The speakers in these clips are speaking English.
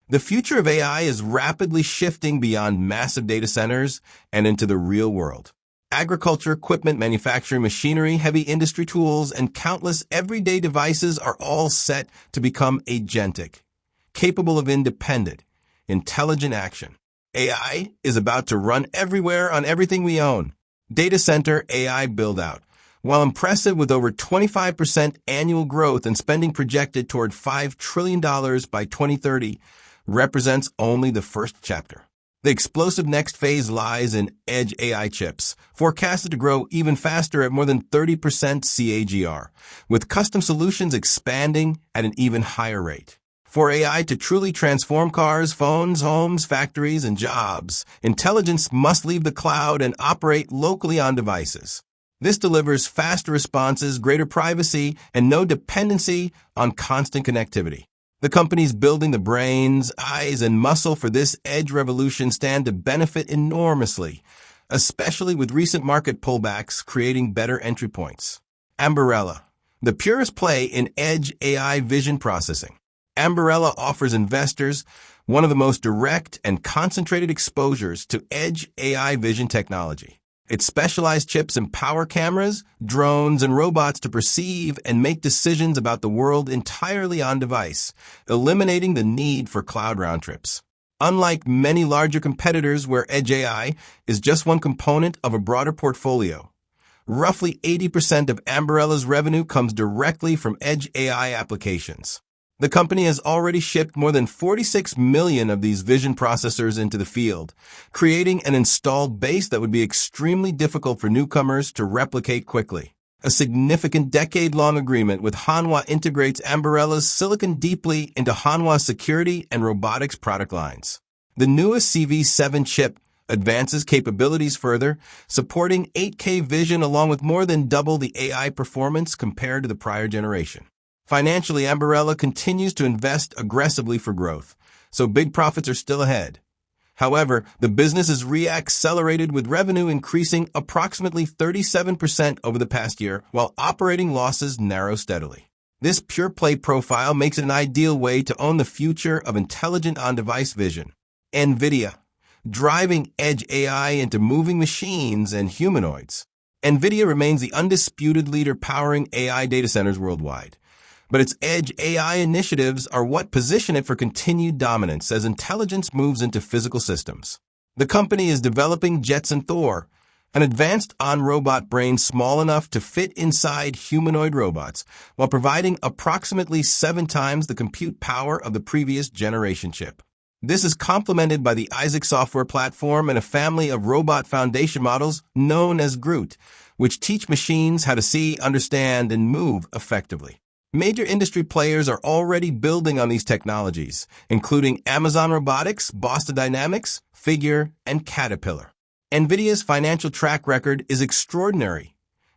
The future of AI is rapidly shifting beyond massive data centers and into the real world. Agriculture, equipment, manufacturing, machinery, heavy industry tools, and countless everyday devices are all set to become agentic, capable of independent, intelligent action. AI is about to run everywhere on everything we own. Data center AI build-out. While impressive with over 25% annual growth and spending projected toward $5 trillion by 2030, represents only the first chapter. The explosive next phase lies in edge AI chips, forecasted to grow even faster at more than 30% CAGR, with custom solutions expanding at an even higher rate. For AI to truly transform cars, phones, homes, factories, and jobs, intelligence must leave the cloud and operate locally on devices. This delivers faster responses, greater privacy, and no dependency on constant connectivity. The companies building the brains, eyes, and muscle for this edge revolution stand to benefit enormously, especially with recent market pullbacks creating better entry points. Ambarella, the purest play in edge AI vision processing. Ambarella offers investors one of the most direct and concentrated exposures to edge AI vision technology. Its specialized chips empower cameras, drones, and robots to perceive and make decisions about the world entirely on device, eliminating the need for cloud round trips. Unlike many larger competitors where edge AI is just one component of a broader portfolio, roughly 80% of Ambarella's revenue comes directly from edge AI applications. The company has already shipped more than 46 million of these vision processors into the field, creating an installed base that would be extremely difficult for newcomers to replicate quickly. A significant decade-long agreement with Hanwha integrates Ambarella's silicon deeply into Hanwha's security and robotics product lines. The newest CV7 chip advances capabilities further, supporting 8K vision along with more than double the AI performance compared to the prior generation. Financially, Ambarella continues to invest aggressively for growth, so big profits are still ahead. However, the business is re-accelerated with revenue increasing approximately 37% over the past year, while operating losses narrow steadily. This pure-play profile makes it an ideal way to own the future of intelligent on-device vision. Nvidia, driving edge AI into moving machines and humanoids. Nvidia remains the undisputed leader powering AI data centers worldwide. But its edge AI initiatives are what position it for continued dominance as intelligence moves into physical systems. The company is developing Jetson Thor, an advanced on-robot brain small enough to fit inside humanoid robots, while providing approximately 7 times the compute power of the previous generation chip. This is complemented by the Isaac software platform and a family of robot foundation models known as Groot, which teach machines how to see, understand, and move effectively. Major industry players are already building on these technologies, including Amazon Robotics, Boston Dynamics, Figure, and Caterpillar. Nvidia's financial track record is extraordinary.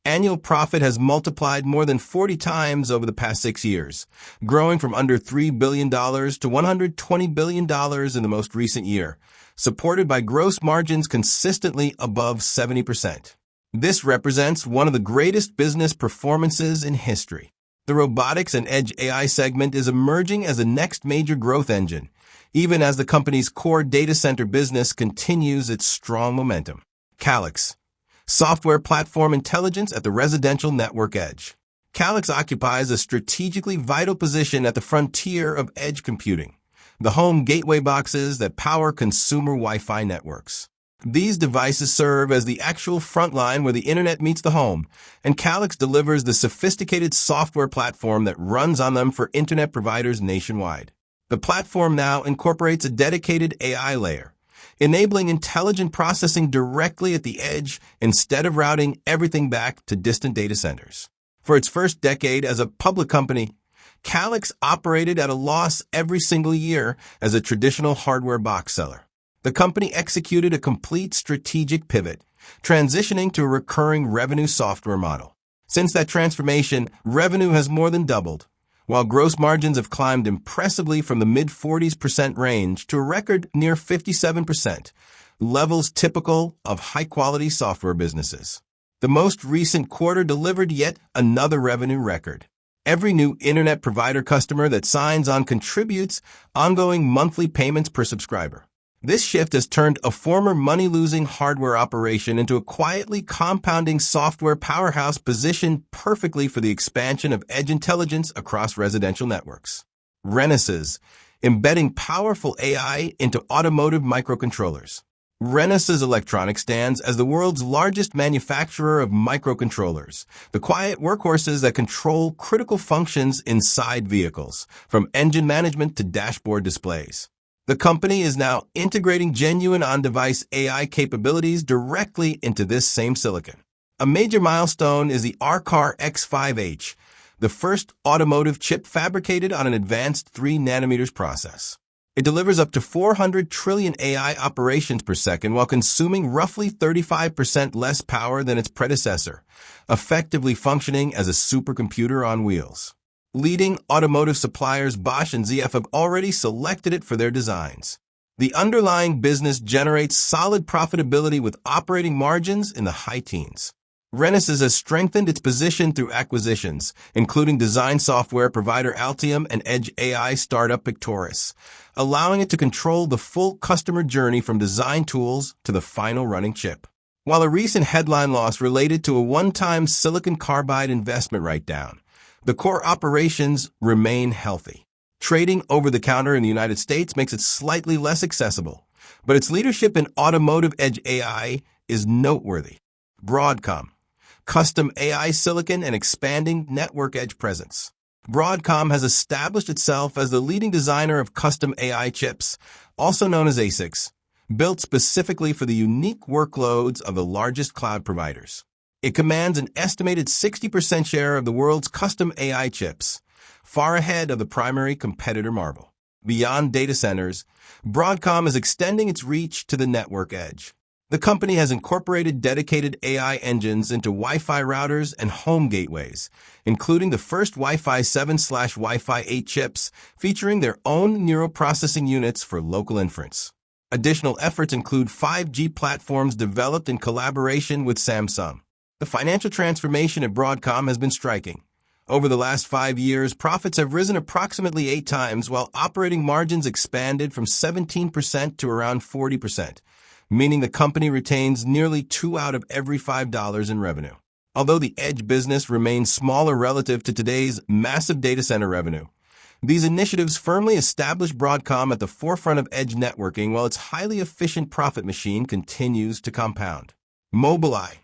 Annual profit has multiplied more than 40 times over the past 6 years, growing from under $3 billion to $120 billion in the most recent year, supported by gross margins consistently above 70%. This represents one of the greatest business performances in history. The robotics and edge AI segment is emerging as the next major growth engine, even as the company's core data center business continues its strong momentum. Calix, software platform intelligence at the residential network edge. Calix occupies a strategically vital position at the frontier of edge computing, the home gateway boxes that power consumer Wi-Fi networks. These devices serve as the actual front line where the internet meets the home, and Calix delivers the sophisticated software platform that runs on them for internet providers nationwide. The platform now incorporates a dedicated AI layer, enabling intelligent processing directly at the edge instead of routing everything back to distant data centers. For its first decade as a public company, Calix operated at a loss every single year as a traditional hardware box seller. The company executed a complete strategic pivot, transitioning to a recurring revenue software model. Since that transformation, revenue has more than doubled, while gross margins have climbed impressively from the mid-40% range to a record near 57%, levels typical of high-quality software businesses. The most recent quarter delivered yet another revenue record. Every new internet provider customer that signs on contributes ongoing monthly payments per subscriber. This shift has turned a former money-losing hardware operation into a quietly compounding software powerhouse positioned perfectly for the expansion of edge intelligence across residential networks. Renesas, embedding powerful AI into automotive microcontrollers. Renesas Electronics stands as the world's largest manufacturer of microcontrollers, the quiet workhorses that control critical functions inside vehicles, from engine management to dashboard displays. The company is now integrating genuine on-device AI capabilities directly into this same silicon. A major milestone is the RCAR X5H, the first automotive chip fabricated on an advanced 3nm process. It delivers up to 400 trillion AI operations per second while consuming roughly 35% less power than its predecessor, effectively functioning as a supercomputer on wheels. Leading automotive suppliers Bosch and ZF have already selected it for their designs. The underlying business generates solid profitability with operating margins in the high teens. Renesas has strengthened its position through acquisitions, including design software provider Altium and edge AI startup Pictoris, allowing it to control the full customer journey from design tools to the final running chip. While a recent headline loss related to a one-time silicon carbide investment write-down, the core operations remain healthy. Trading over-the-counter in the United States makes it slightly less accessible, but its leadership in automotive edge AI is noteworthy. Broadcom, custom AI silicon and expanding network edge presence. Broadcom has established itself as the leading designer of custom AI chips, also known as ASICs, built specifically for the unique workloads of the largest cloud providers. It commands an estimated 60% share of the world's custom AI chips, far ahead of the primary competitor Marvell. Beyond data centers, Broadcom is extending its reach to the network edge. The company has incorporated dedicated AI engines into Wi-Fi routers and home gateways, including the first Wi-Fi 7/Wi-Fi 8 chips, featuring their own neural processing units for local inference. Additional efforts include 5G platforms developed in collaboration with Samsung. The financial transformation at Broadcom has been striking. Over the last 5 years, profits have risen approximately 8 times, while operating margins expanded from 17% to around 40%, meaning the company retains nearly 2 out of every $5 in revenue. Although the edge business remains smaller relative to today's massive data center revenue, these initiatives firmly establish Broadcom at the forefront of edge networking while its highly efficient profit machine continues to compound. Mobileye,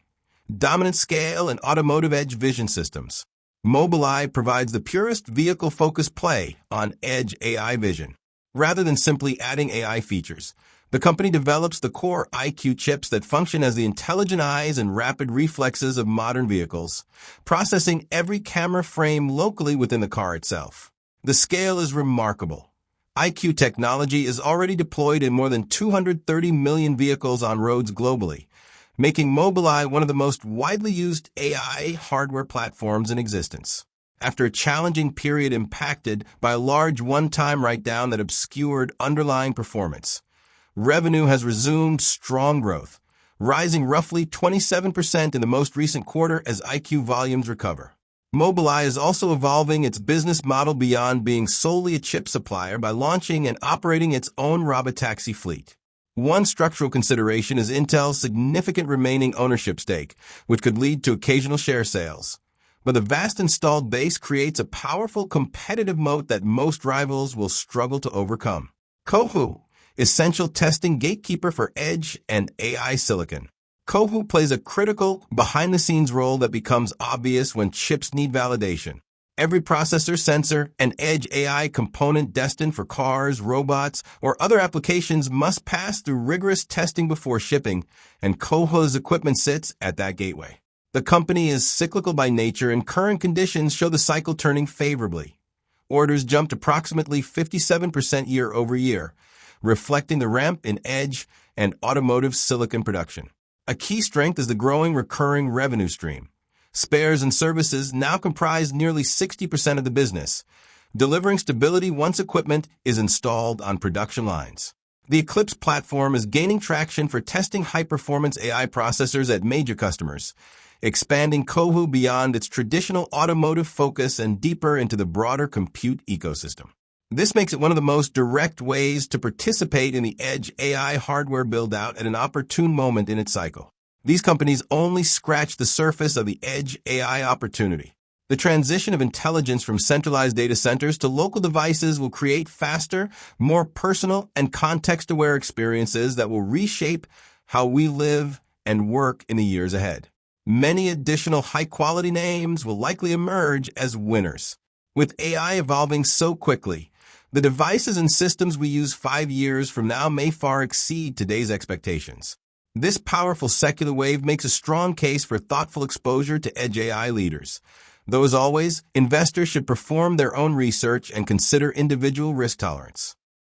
dominant scale and automotive edge vision systems. Mobileye provides the purest vehicle-focused play on edge AI vision. Rather than simply adding AI features, the company develops the core IQ chips that function as the intelligent eyes and rapid reflexes of modern vehicles, processing every camera frame locally within the car itself. The scale is remarkable. IQ technology is already deployed in more than 230 million vehicles on roads globally, making Mobileye one of the most widely used AI hardware platforms in existence. After a challenging period impacted by a large one-time write-down that obscured underlying performance, revenue has resumed strong growth, rising roughly 27% in the most recent quarter as IQ volumes recover. Mobileye is also evolving its business model beyond being solely a chip supplier by launching and operating its own robotaxi fleet. One structural consideration is Intel's significant remaining ownership stake, which could lead to occasional share sales. But the vast installed base creates a powerful competitive moat that most rivals will struggle to overcome. Cohu, essential testing gatekeeper for edge and AI silicon. Cohu plays a critical behind-the-scenes role that becomes obvious when chips need validation. Every processor, sensor, and edge AI component destined for cars, robots, or other applications must pass through rigorous testing before shipping, and Cohu's equipment sits at that gateway. The company is cyclical by nature, and current conditions show the cycle turning favorably. Orders jumped approximately 57% year over year, reflecting the ramp in edge and automotive silicon production. A key strength is the growing recurring revenue stream. Spares and services now comprise nearly 60% of the business, delivering stability once equipment is installed on production lines. The Eclipse platform is gaining traction for testing high-performance AI processors at major customers, expanding Kohu beyond its traditional automotive focus and deeper into the broader compute ecosystem. This makes it one of the most direct ways to participate in the edge AI hardware build-out at an opportune moment in its cycle. These companies only scratch the surface of the edge AI opportunity. The transition of intelligence from centralized data centers to local devices will create faster, more personal, and context-aware experiences that will reshape how we live and work in the years ahead. Many additional high-quality names will likely emerge as winners. With AI evolving so quickly, the devices and systems we use 5 years from now may far exceed today's expectations. This powerful secular wave makes a strong case for thoughtful exposure to edge AI leaders. Though, as always, investors should perform their own research and consider individual risk tolerance.